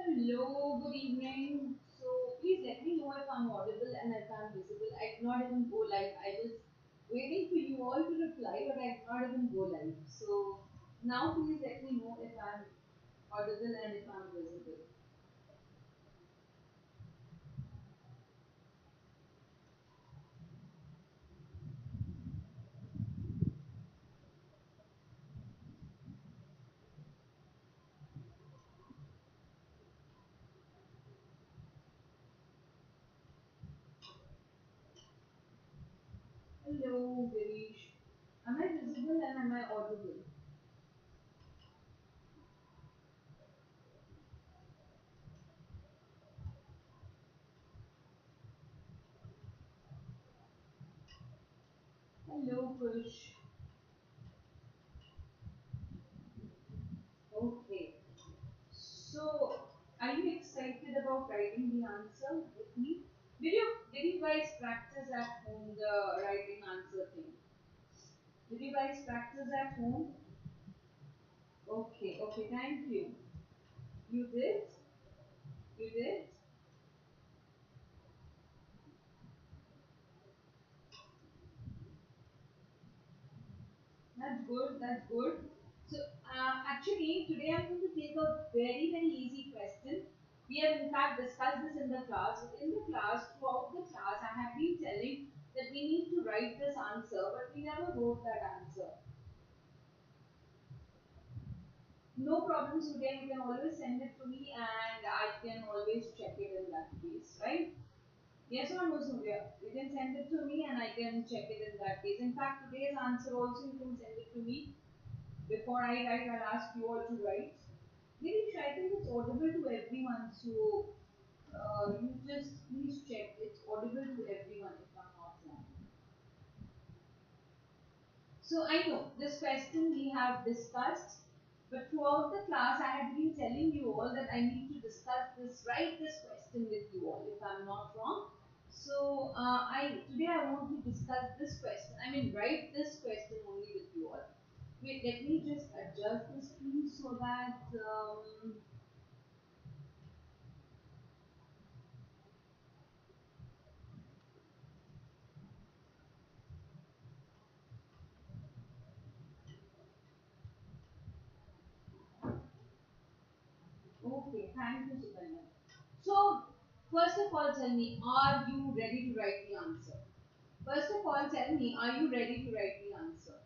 Hello, good evening. So please let me know if I'm audible and if I'm visible. I did not even go live. I was waiting for you all to reply, but I did not even go live. So now please let me know if I'm audible and if I'm visible. Hello, Girish. Am I visible and am I audible? Hello, Kush. Okay. So, are you excited about writing the answer with me? Did you guys practice at home the writing answer thing? Did you guys practice at home? Okay, okay, thank you. You did? You did? That's good, that's good. So, actually, today I'm going to take a very, very easy question. We have in fact discussed this in the class. But in the class, throughout the class, I have been telling that we need to write this answer, but we never wrote that answer. No problem, Surya. You can always send it to me and I can always check it in that case, right? Yes or no, Surya? You can send it to me and I can check it in that case. In fact, today's answer also you can send it to me. Before I write, I'll ask you all to write. Maybe I think it's audible to everyone, so you just please check. It's audible to everyone if I'm not wrong. So I know this question we have discussed, but throughout the class I had been telling you all that I need to discuss this, write this question with you all if I'm not wrong. So I today I want to discuss this question. I mean write this question only with you all. Wait, let me just adjust the screen so that okay, thank you, Sukanya. So first of all, tell me, are you ready to write the answer? First of all, tell me, are you ready to write the answer?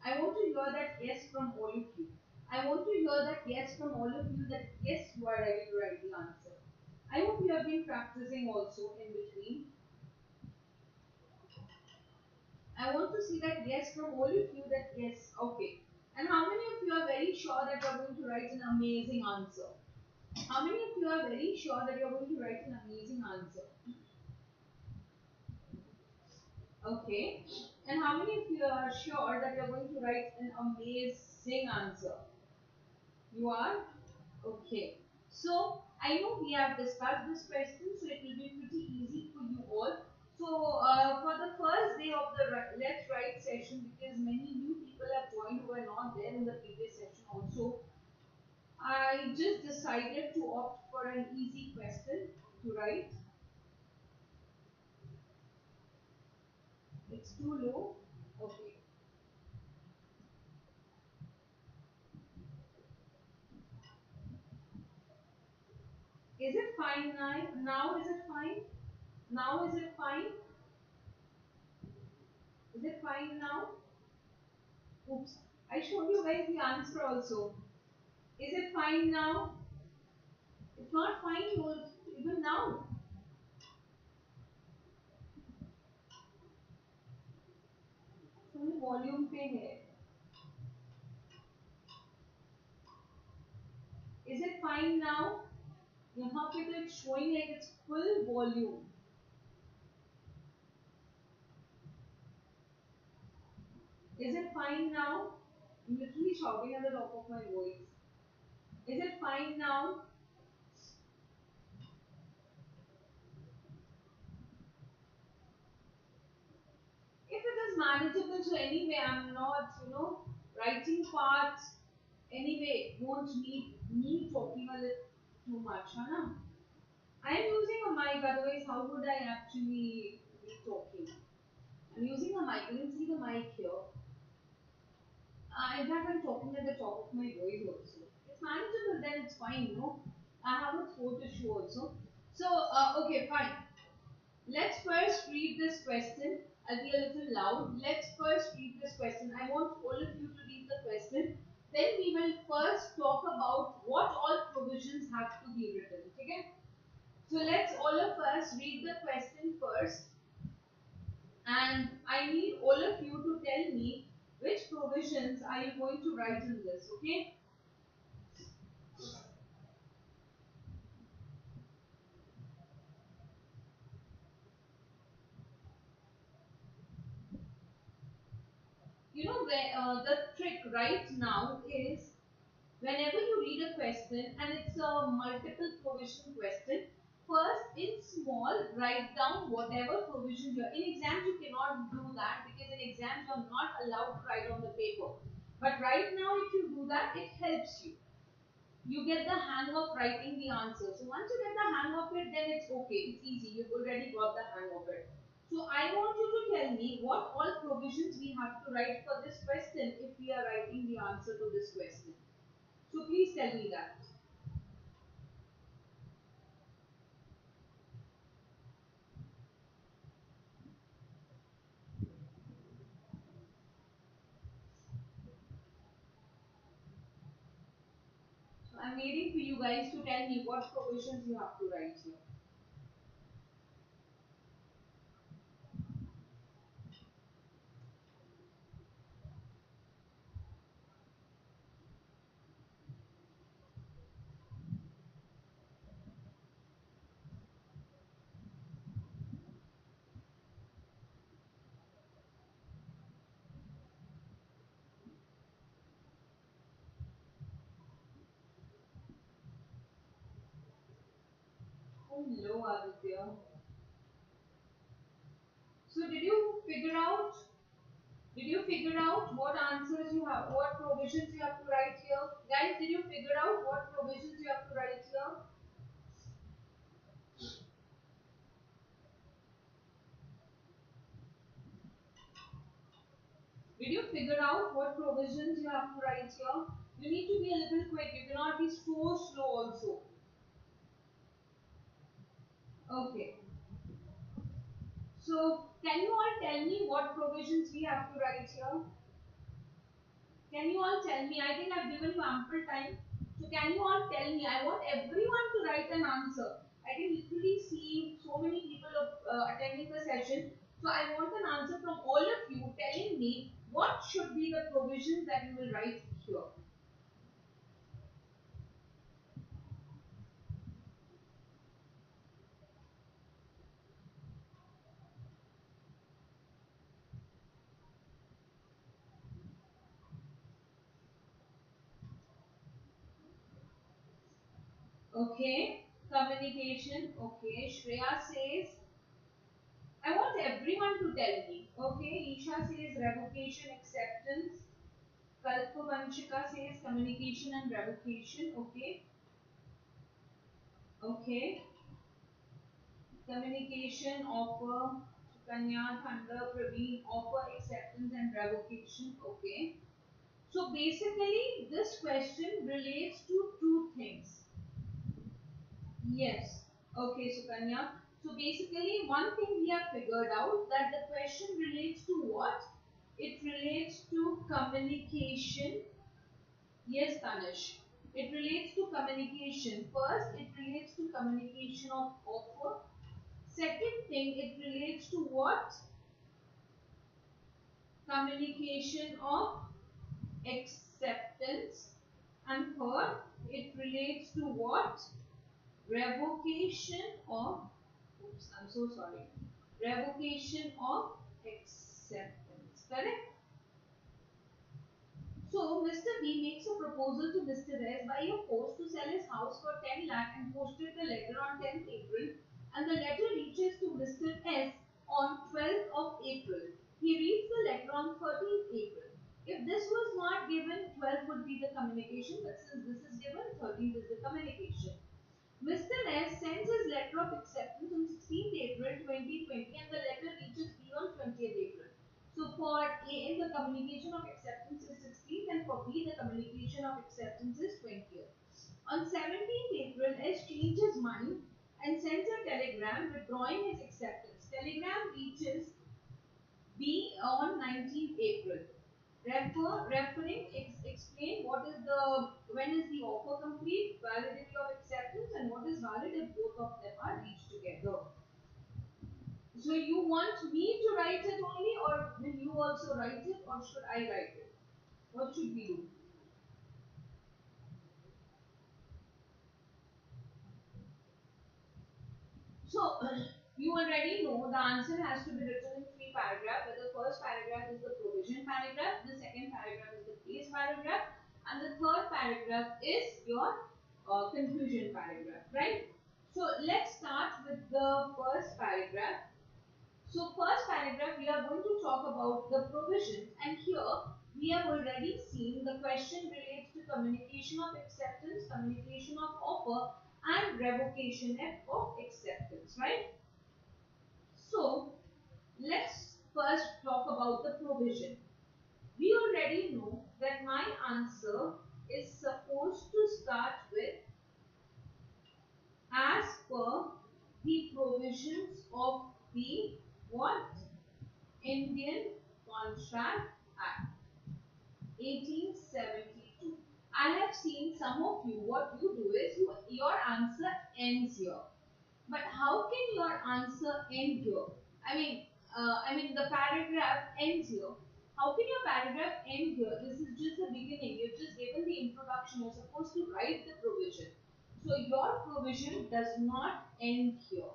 I want to hear that yes from all of you. I want to hear that yes from all of you that yes, you are ready to write the answer. I hope you have been practicing also in between. I want to see that yes from all of you that yes, okay. And how many of you are very sure that you are going to write an amazing answer? How many of you are very sure that you are going to write an amazing answer? Okay. And how many of you are sure that you are going to write an amazing answer? You are? Okay. So I know we have discussed this question, so it will be pretty easy for you all. So for the first day of the Let's Write session, because many new people have joined who were not there in the previous session also, I just decided to opt for an easy question to write. It's too low. Okay. Is it fine now? Now is it fine? Now is it fine? Is it fine now? Oops. I showed you guys the answer also. Is it fine now? It's not fine even now. Full volume पे है. Is it fine now? यहाँ पे तो it's showing like it's full volume. Is it fine now? I'm literally shouting at the top of my voice. Is it fine now? If it is manageable, so anyway, I'm not, writing parts. Anyway, won't need me talking a little. Too much, huh? I am using a mic, otherwise how would I actually be talking? I'm using a mic. You can see the mic here. In fact, I'm talking at the top of my voice also. It's manageable, then it's fine, you know. I have a throat issue also. So, okay, fine. Let's first read this question. I'll be a little loud. Let's first read this question. I want all of you to read the question. Then we will first talk about what all provisions have to be written. Okay? So let's all of us read the question first. And I need all of you to tell me which provisions are you going to write in this. Okay? You know, the trick right now is whenever you read a question and it's a multiple provision question, first in small write down whatever provision you're in. Exams you cannot do that because in exams you're not allowed to write on the paper. But right now if you do that, it helps you. You get the hang of writing the answer. So once you get the hang of it, then it's okay. It's easy. You've already got the hang of it. So I want you to tell me what all provisions we have to write for this question if we are writing the answer to this question. So please tell me that. So I'm waiting for you guys to tell me what provisions you have to write here. Hello, Aditya. So did you figure out what answers you have, what provisions you have to write here? Guys, did you figure out what provisions you have to write here? Did you figure out what provisions you have to write here? You need to be a little quick. You cannot be so slow also. Okay. So, can you all tell me what provisions we have to write here? Can you all tell me? I think I've given you ample time. So can you all tell me? I want everyone to write an answer. I can literally see so many people attending the session. So I want an answer from all of you telling me what should be the provisions that you will write here. Okay. Communication. Okay. Shreya says, I want everyone to tell me. Okay. Isha says revocation, acceptance. Kalpavanshika says communication and revocation. Okay. Okay. Communication, offer, Kanya, Thunder, Praveen, offer, acceptance, and revocation. Okay. So basically, this question relates to two things. Yes. Okay, so Kanya. So basically, one thing we have figured out that the question relates to what? It relates to communication. Yes, Tanish. It relates to communication. First, it relates to communication of offer. Second thing, it relates to what? Communication of acceptance. And third, it relates to what? Revocation of, oops, I'm so sorry. Revocation of acceptance. Correct? So, Mr. B makes a proposal to Mr. S by a post to sell his house for 10 lakh and posted the letter on 10th April, and the letter reaches to Mr. S on 12th of April. He reads the letter on 13th April. If this was not given, 12th would be the communication, but since this is given, 13th is the communication. Mr. S sends his letter of acceptance on 16th April 2020 and the letter reaches B on 20th April. So for A, the communication of acceptance is 16th and for B, the communication of acceptance is 20th. On 17th April, S changed his mind and sends a telegram withdrawing his acceptance. Telegram reaches B on 19th April. Explain what is the when is the offer complete, validity of acceptance, and what is valid if both of them are reached together. So you want me to write it only, or will you also write it, or should I write it? What should we do? So you already know the answer has to be written in three paragraphs. Where the first paragraph is the provision paragraph, the second paragraph is the case paragraph, and the third paragraph is your conclusion paragraph, right? So let's start with the first paragraph. So first paragraph we are going to talk about the provisions, and here we have already seen the question relates to communication of acceptance, communication of offer, and revocation of acceptance, right? So let's first talk about the provision. We already know that my answer is supposed to start with as per the provisions of the what? Indian Contract Act 1872. I have seen some of you, what you do is your answer ends here. But how can your answer end here? The paragraph ends here. How can your paragraph end here? This is just the beginning. You've just given the introduction. You're supposed to write the provision. So your provision does not end here,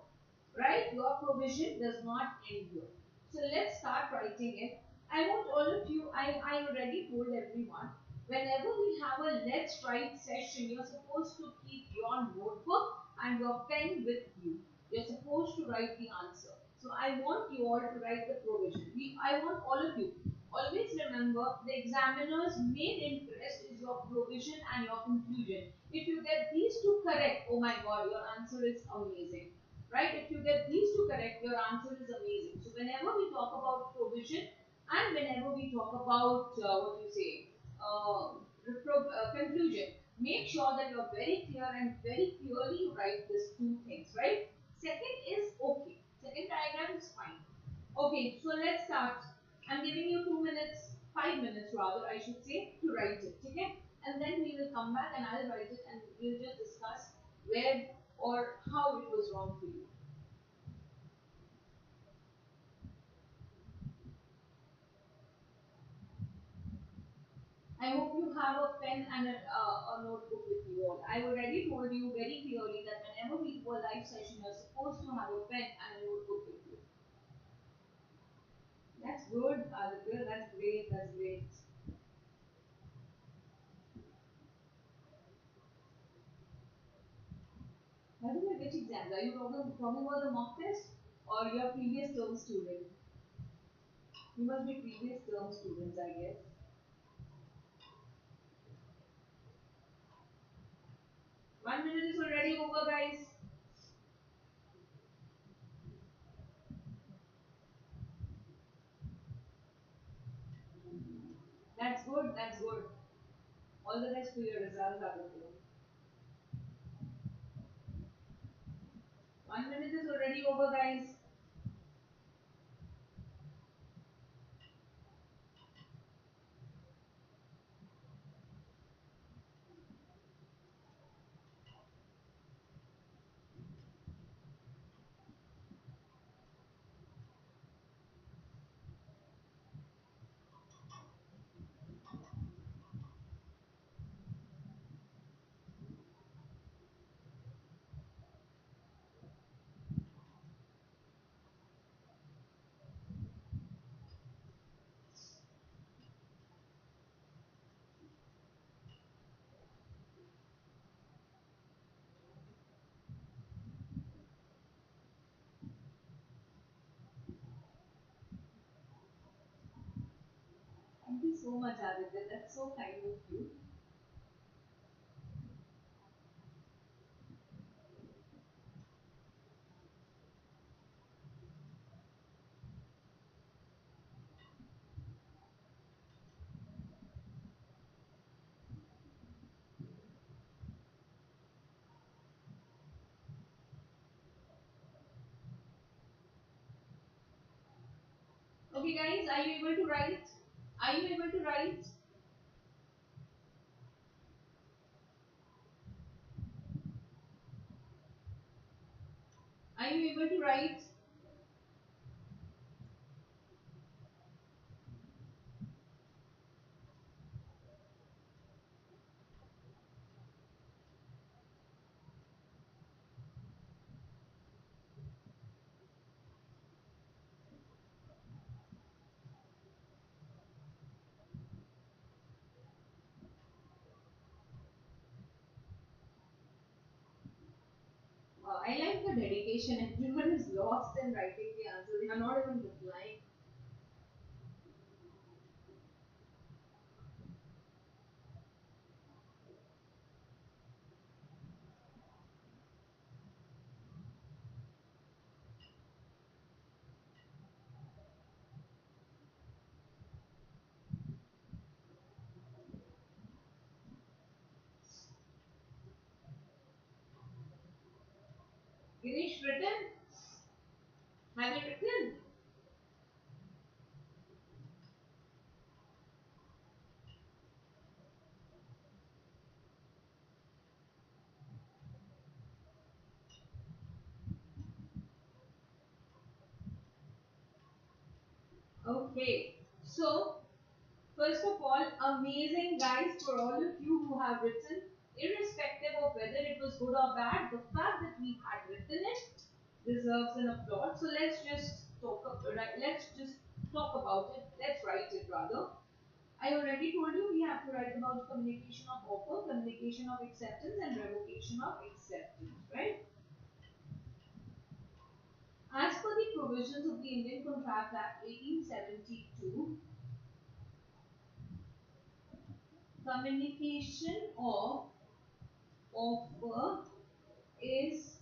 right? Your provision does not end here. So let's start writing it. I want all of you, I already told everyone, whenever we have a let's write session, you're supposed to keep your notebook and your pen with you. You're supposed to write the answer. So I want you all to write the provision. I want all of you. Always remember the examiner's main interest is your provision and your conclusion. If you get these two correct, oh my god, your answer is amazing. Right? If you get these two correct, your answer is amazing. So whenever we talk about provision and whenever we talk about what you say, conclusion, make sure that you're very clear and very clearly you write these two things, right? Second is okay. Second paragraph is fine. Okay, so let's start. I'm giving you 2 minutes, 5 minutes rather, I should say, to write it. Okay? And then we will come back and I'll write it and we'll just discuss where or how it was wrong for you. I hope you have a pen and a notebook with you all. I already told you very clearly that whenever we do a live session, you're supposed to have a pen and a notebook with you. That's good, Aditya. That's great. That's great. By the way, which exams? Are you talking about the mock test or your previous term student? You must be previous term students, I guess. 1 minute is already over, guys. That's good. That's good. All the best for your results, Aditya. 1 minute is already over, guys. Thank you so much, Aditya. That's so kind of you. Okay, guys, are you able to write? Are you able to write? Are you able to write? I like the dedication. Everyone is lost in writing the answer. They are not even replying. Girish, written? Have you written? Okay. So, first of all, amazing guys for all of you who have written, irrespective of whether it was good or bad, the fact that we had written it deserves an applaud. So let's just talk about it. Let's write it rather. I already told you we have to write about communication of offer, communication of acceptance, and revocation of acceptance, right? As per the provisions of the Indian Contract Act 1872, communication of offer is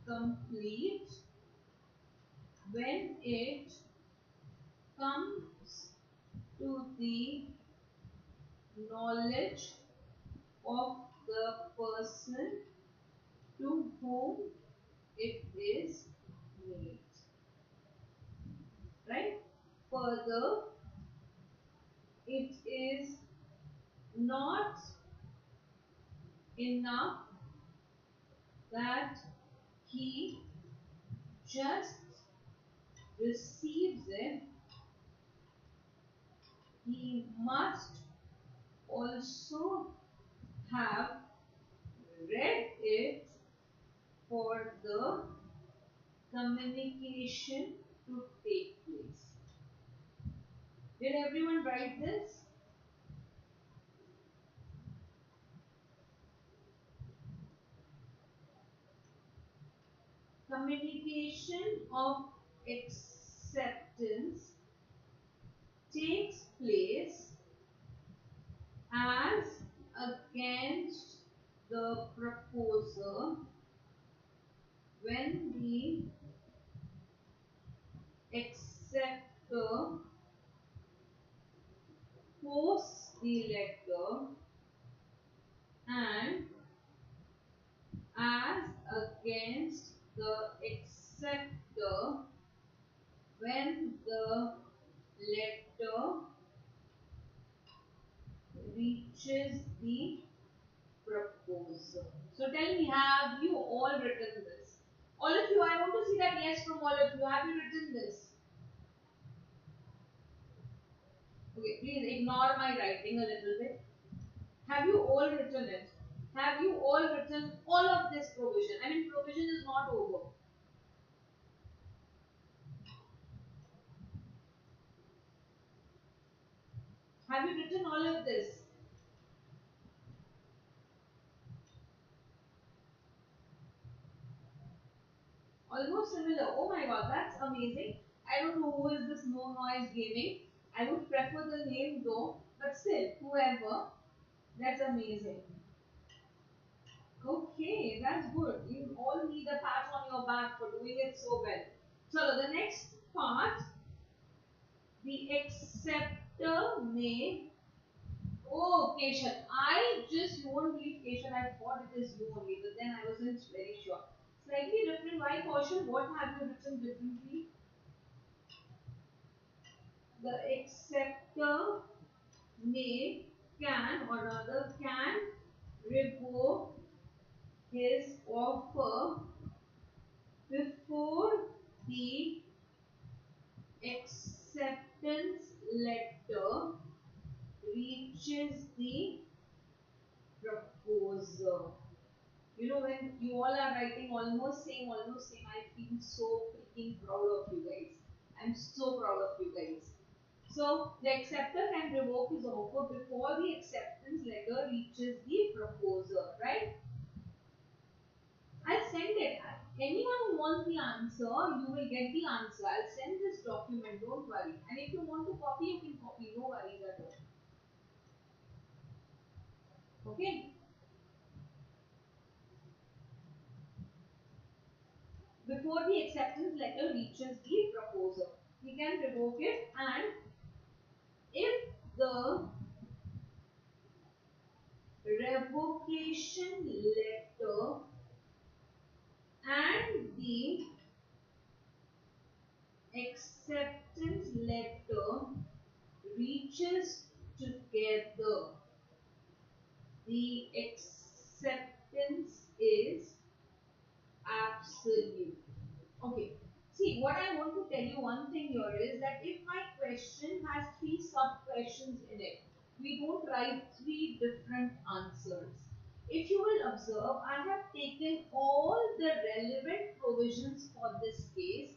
complete when it comes to the knowledge of the person to whom it is made. Right? Further, it is not enough that he just receives it, he must also have read it for the communication to take place. Did everyone write this? Communication of acceptance takes place as against the proposer when the acceptor posts the letter and as against the acceptor when the letter reaches the proposer. So tell me, have you all written this? All of you, I want to see that yes from all of you. Have you written this? Okay, please ignore my writing a little bit. Have you all written it? Have you all written all of this provision? I mean, provision is not over. Have you written all of this? Almost similar. Oh my god, that's amazing. I don't know who is this no noise gaming. I would prefer the name though, but still, whoever, that's amazing. Okay, that's good. You all need a pat on your back for doing it so well. So the next part, the acceptor may. Oh, Keshan, I just you won't believe Keshan. I thought it is you only, but then I wasn't very sure. Slightly different. Why caution? What have you written differently? the acceptor can or rather can revoke his offer before the acceptance letter reaches the proposer. You know, when you all are writing almost same, I feel so freaking proud of you guys. I'm so proud of you guys. So the acceptor can revoke his offer before the acceptance letter reaches the proposer, right? I'll send it. Anyone who wants the answer, you will get the answer. I'll send this document, don't worry. And if you want to copy, you can copy, no worries at all. Okay? Before the acceptance letter reaches the proposer, he can revoke it, and if the revocation letter and the acceptance letter reaches together, the acceptance is absolute. Okay. See, what I want to tell you one thing here is that if my question has three sub questions in it, we don't write three different answers. If you will observe, I have taken all the relevant provisions for this case.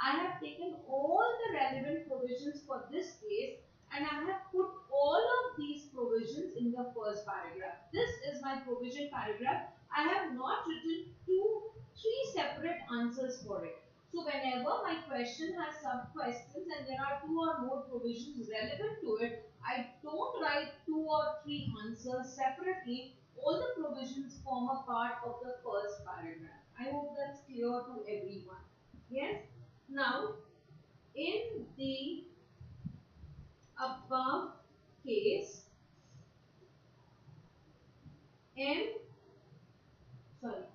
I have taken all the relevant provisions for this case, and I have put all of these provisions in the first paragraph. This is my provision paragraph. I have not written three separate answers for it. So whenever my question has sub questions and there are two or more provisions relevant to it, I don't write two or three answers separately. All the provisions form a part of the first paragraph. I hope that's clear to everyone. Yes? Now, in the above case, M, sorry,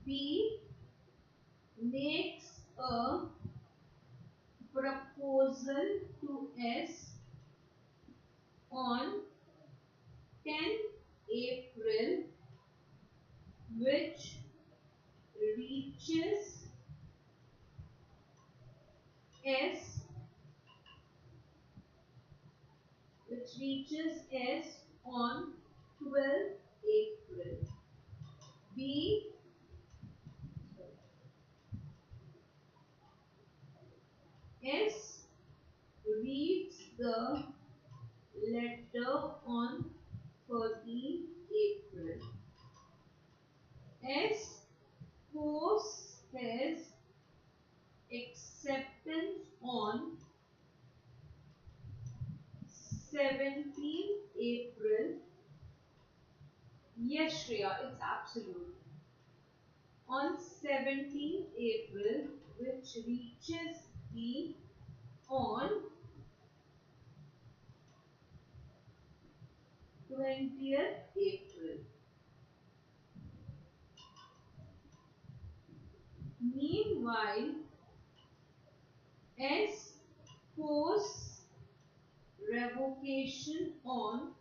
B makes a proposal to S on 10th April, which reaches S, on 12th April. B S reads the letter on 13th April. S posts his acceptance on 17th April. Yes, Shreya, it's absolute. On 17th April, which reaches B on 20th April. Meanwhile, S posts revocation on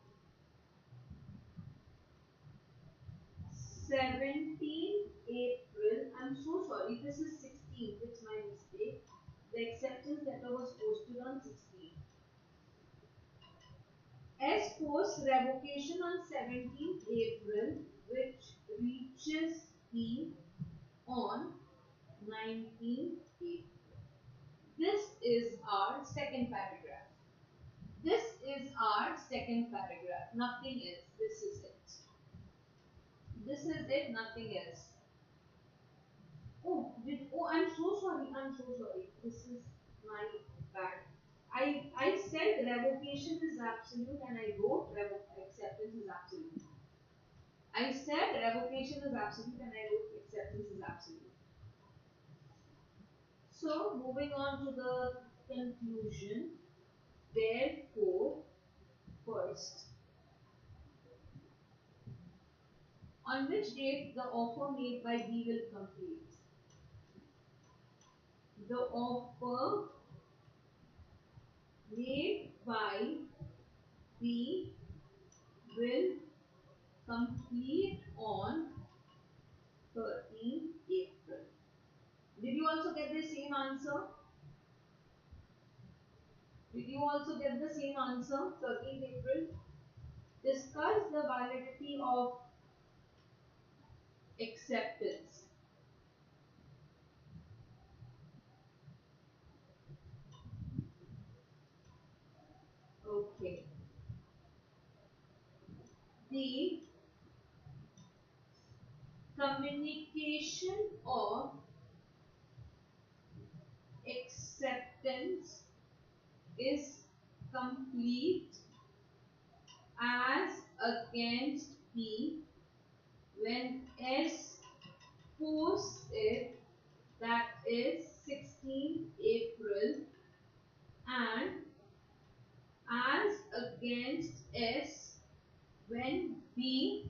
17th April. I'm so sorry, this is 16th, it's my mistake. The acceptance letter was posted on 16th. S posts revocation on 17th April, which reaches E on 19th April. This is our second paragraph. This is our second paragraph. Nothing else. This is it. This is it. Nothing else. Oh, I'm so sorry. I'm so sorry. This is my bad. I said revocation is absolute and I wrote acceptance is absolute. I said revocation is absolute and I wrote acceptance is absolute. So moving on to the conclusion. Therefore, first, on which date the offer made by B will complete? The offer by B will complete on 13 April. Did you also get the same answer? Did you also get the same answer? 13th April. Discuss the validity of acceptance. Okay. The communication of acceptance is complete as against P when S posts it, that is 16 April, and as against S when B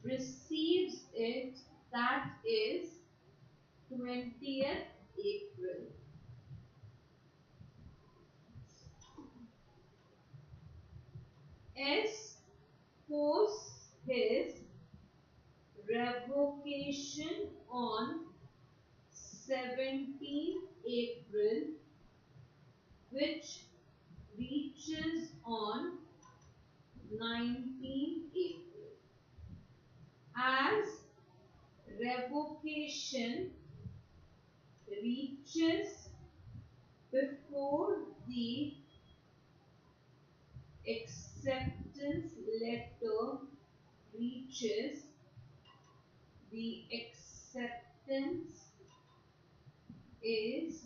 receives it, that is 20th April. S posts his revocation on 17th April, which reaches on 19th April. As revocation reaches before the acceptance letter reaches, the acceptance is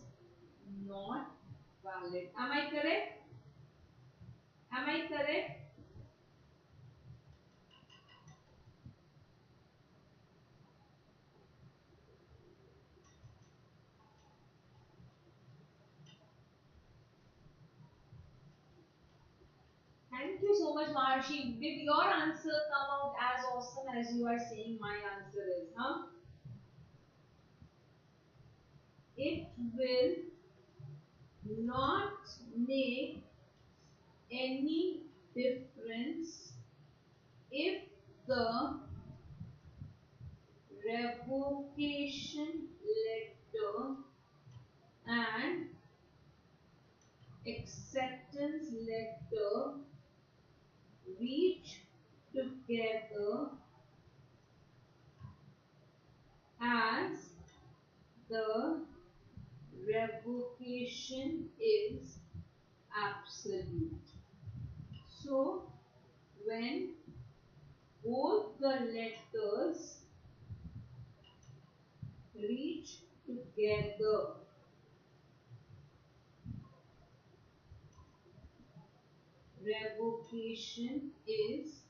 not valid. Am I correct? Am I correct? Thank you so much, Maharshi. Did your answer come out as awesome as you are saying my answer is? Huh? It will not make any difference if the revocation letter and acceptance letter reach together, as the revocation is absolute. So when both the letters reach together, revocation is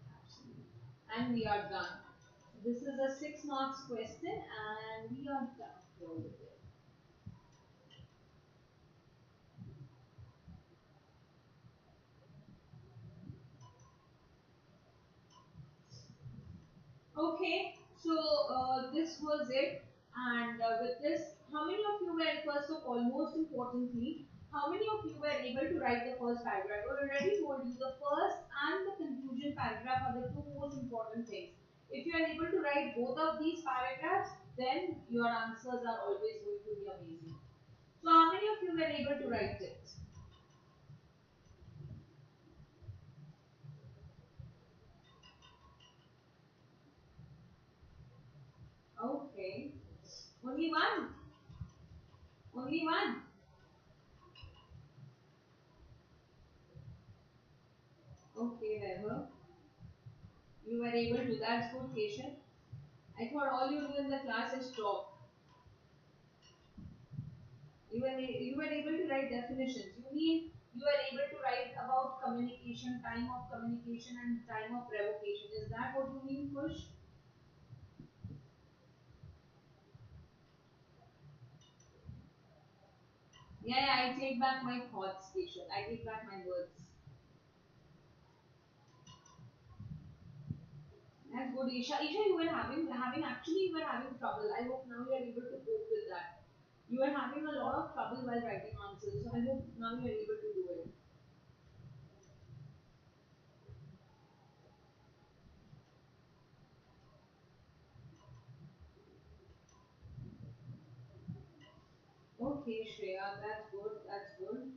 absolute. And we are done. This is a 6 marks question and we are done here with it. Okay, so this was it, and with this, how many of you were, first of all, most importantly, how many of you were able to write the first paragraph? I already told you the first and the conclusion paragraph are the two most important things. If you are able to write both of these paragraphs, then your answers are always going to be amazing. So how many of you were able to write it? Okay, only one. Only one. Okay, Vaibhav. You were able to. That's good, Keshav. I thought all you do in the class is talk. You were able to write definitions. You mean you were able to write about communication, time of communication, and time of revocation. Is that what you mean, Kush? Yeah, yeah, I take back my thoughts, Keshav. I take back my words. That's good, Isha. Isha, you were having actually you were having trouble. I hope now you are able to cope with that. You were having a lot of trouble while writing answers, so I hope now you are able to do it. Okay, Shreya, that's good. That's good.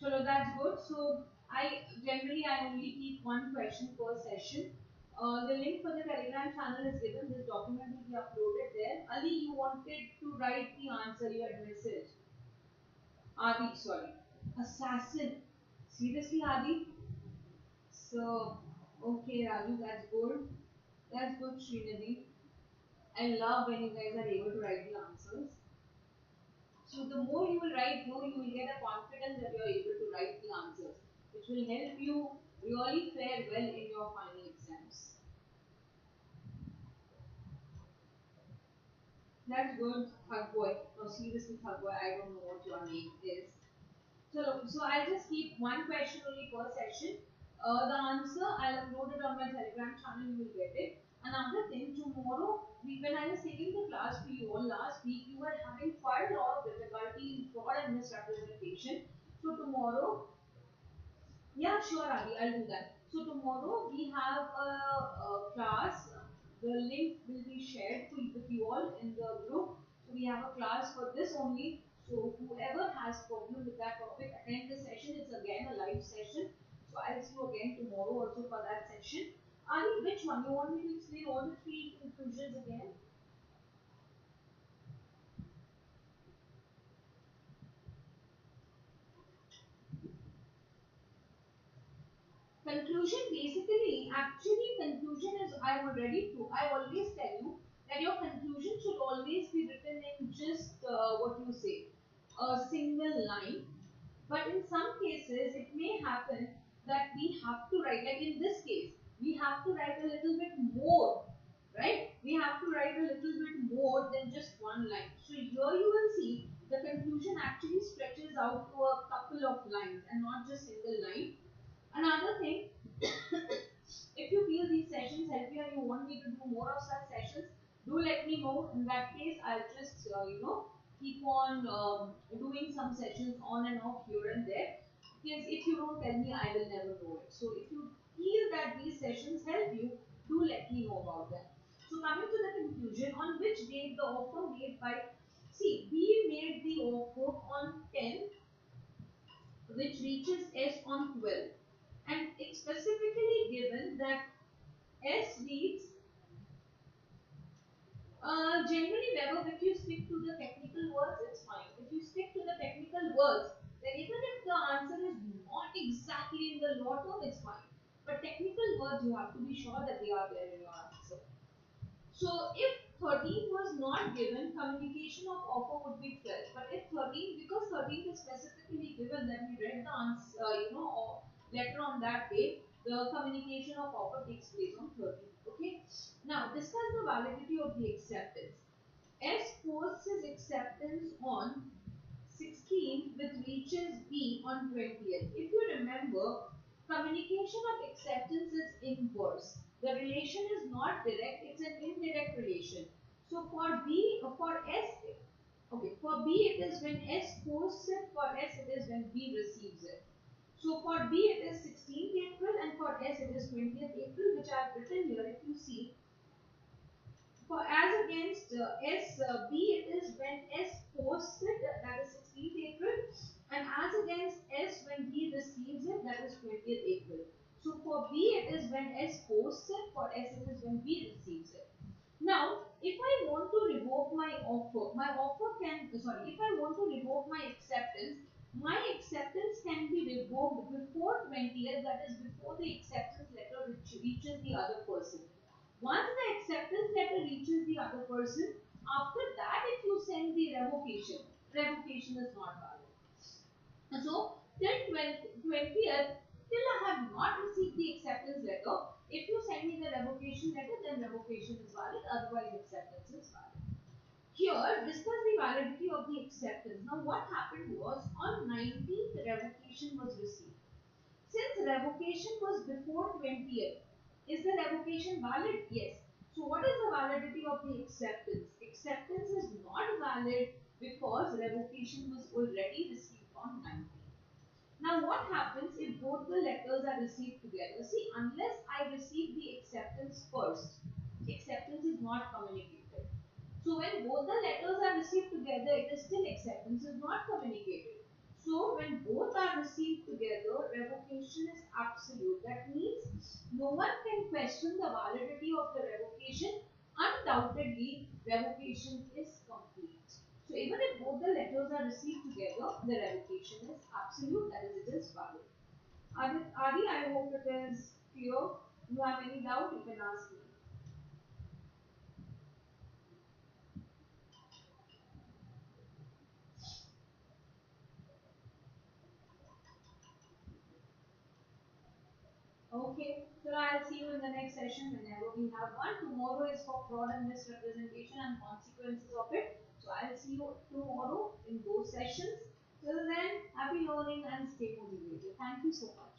So that's good. So I only keep one question per session. The link for the Telegram channel is given. This document will be uploaded there. Ali, you wanted to write the answer. You had messaged. Adi, sorry. Assassin. Seriously, Adi? So, okay, Raju, that's good. That's good, Srinidhi. I love when you guys are able to write the answers. So the more you will write, more you will get a confidence that you are able to write the answers, which will help you really fare well in your final exams. That's good, Thug Boy. No, seriously, Thug Boy, I don't know what your name is. So I'll just keep one question only per session. The answer I'll upload it on my Telegram channel. You will get it. Another thing, tomorrow, when I was taking the class to you all last week, you were having quite a lot of difficulty in fraud and misrepresentation. So tomorrow, yeah, sure, Adi, I'll do that. So tomorrow we have a class. The link will be shared with you all in the group. So we have a class for this only. So whoever has problem with that topic, attend the session. It's again a live session. So I'll see you again tomorrow also for that session. Adi, which one? You want me to explain all the three conclusions again? Conclusion basically, actually, conclusion is I already to. I always tell you that your conclusion should always be written in just what you say, a single line. But in some cases, it may happen that we have to write, like in this case, we have to write a little bit more, right? We have to write a little bit more than just one line. So here you will see the conclusion actually stretches out to a couple of lines and not just single line. Another thing, if you feel these sessions help you and you want me to do more of such sessions, do let me know. In that case, I'll just keep on doing some sessions on and off here and there. Because if you don't tell me, I will never know it. So if you feel that these sessions help you, do let me know about them. So coming to the conclusion, on which date the offer made by, see, we made the offer on 10th, which reaches S on 12, and it's specifically given that S reads generally Webber. If you stick to the technical words, it's fine. If you stick to the technical words, then even if the answer is not exactly in the law term, it's fine. But technical words, you have to be sure that they are there in your answer. So if 13 was not given, communication of offer would be 12. But if 13, because 13 is specifically given that we read the answer, or letter on that day, the communication of offer takes place on 13. Okay. Now discuss the validity of the acceptance. S posts his acceptance on 16th which reaches B on 20th. If you remember, communication of acceptance is inverse. The relation is not direct, it's an indirect relation. So for B, for S, okay, for B it is when S posts it, for S it is when B receives it. So for B it is 16th April and for S it is 20th April, which I have written here. If you see, for as against B, it is when S posts it, that is 16th April, and as against S when B receives it, that is 20th April. So for B, it is when S posts it, for S, it is when B receives it. Now, if I want to revoke my offer can, sorry, if I want to revoke my acceptance can be revoked before 20th, that is before the acceptance letter reaches the other person. Once the acceptance letter reaches the other person, after that, if you send the revocation is not valid. So, till 20th, till I have not received the acceptance letter, if you send me the revocation letter, then revocation is valid, otherwise, acceptance is valid. Here, discuss the validity of the acceptance. Now, what happened was on 19th, revocation was received. Since revocation was before 20th, is the revocation valid? Yes. So what is the validity of the acceptance? Acceptance is not valid because revocation was already received on 19th. Now what happens if both the letters are received together? See, unless I receive the acceptance first, acceptance is not communicated. So when both the letters are received together, it is still acceptance is not communicated. So when both are received together, revocation is absolute. That means no one can question the validity of the revocation. Undoubtedly, revocation is complete. So even if both the letters are received together, the revocation is absolute, that is, it is valid. Adi, I hope it is clear. You have any doubt, you can ask me. Okay, so I'll see you in the next session whenever we have one. Tomorrow is for fraud and misrepresentation and consequences of it. So I'll see you tomorrow in those sessions. Till then, happy learning and stay motivated. Thank you so much.